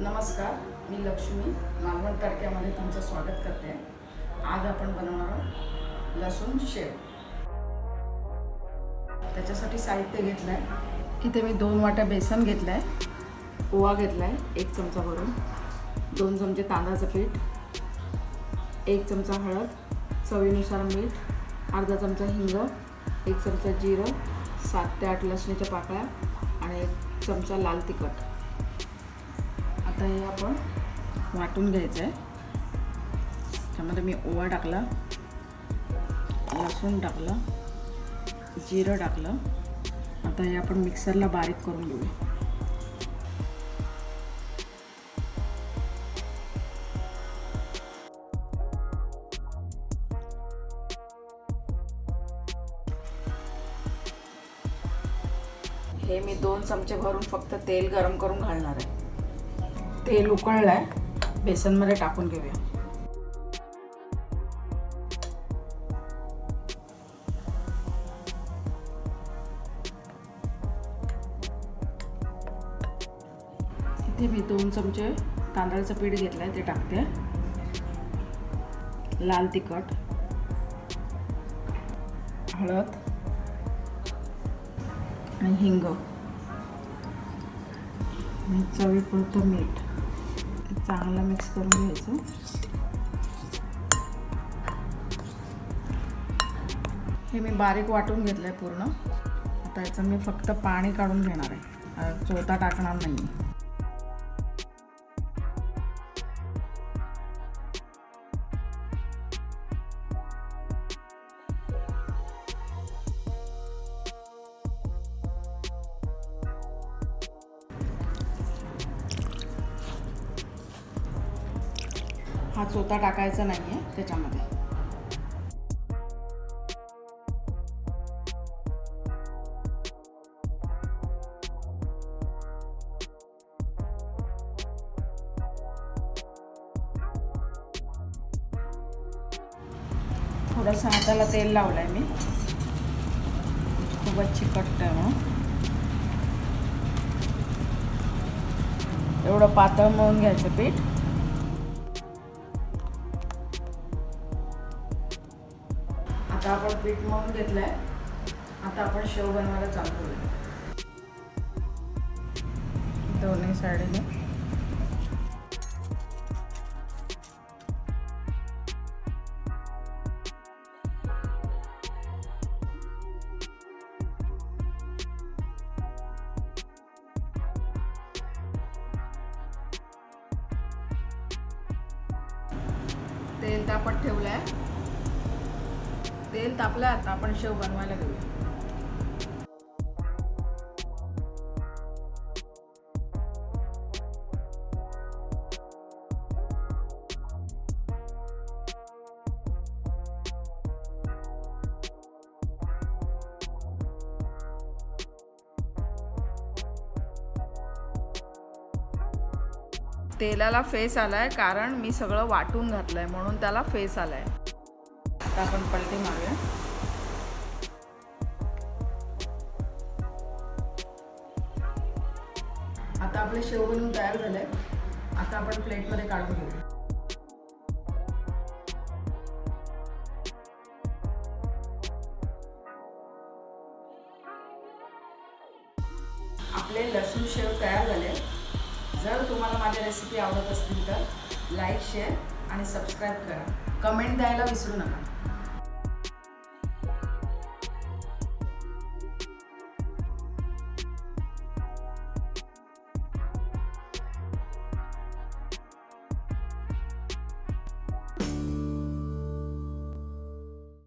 नमस्कार, मी लक्ष्मी मालवण तडक्यामध्ये तुमचं स्वागत करते. आज आपण बनवणार आहोत लसूण शेव. त्याच्यासाठी साहित्य घेतलं आहे. इथे मी 2 वाट्या बेसन घेतलं आहे, ओवा घेतला आहे 1 चमचा भरून, 2 चमचे तांदळाचं पीठ, 1 चमचा हळद, चवीनुसार मीठ, अर्धा चमचा हिंग, 1 चमचा जिरं, 7 ते 8 लसणीच्या पाकळ्या आणि 1 चमचा लाल तिखट. आता हे आपण वाटून घ्यायचं आहे. त्यामध्ये मी ओवा टाकला, लसूण टाकलं, जिरं टाकलं. आता हे आपण मिक्सरला बारीक करून घेऊया. हे मी 2 चमचे भरून फक्त तेल गरम करून घालणार आहे. तेल उकळलंय, बेसनमध्ये टाकून घेऊया. इथे मी 2 चमचे तांदळाचं पीठ घेतलंय, ते टाकते. लाल तिखट, हळद आणि हिंग आणि चवीपुरतं मीठ. चांगलं मिक्स करून घ्यायचं. हे मी बारीक वाटून घेतलं आहे पूर्ण. आता याचं मी फक्त पाणी काढून घेणार आहे, चोथा टाकणार नाही. हा चोथा टाकायचा नाही आहे त्याच्यामध्ये. थोडंसं हाताला तेल लावलं आहे मी, खूपच चिकट आहे म्हणून. एवढं पातळ मळून घ्यायचं पीठ. आता आपण पीठ मळून घेतलंय. आता आपण शेव बनवायला चालू करूया. दोन्ही साईडने तेल तापत ठेवलंय. तेल तापलं. आता आपण शेव बनवायला घेऊया. तेलाला फेस आलाय, कारण मी सगळं वाटून घातलंय म्हणून त्याला फेस आलाय. आता आपण पलटी मारूया. आता आपले शेव बनवून तयार झाले. आता आपण प्लेटमध्ये काढून घेऊ. आपले लसूण शेव तयार झाले. जर तुम्हाला माझ्या रेसिपी आवडत असतील तर लाईक, शेअर आणि सबस्क्राईब करा. कमेंट द्यायला विसरू नका.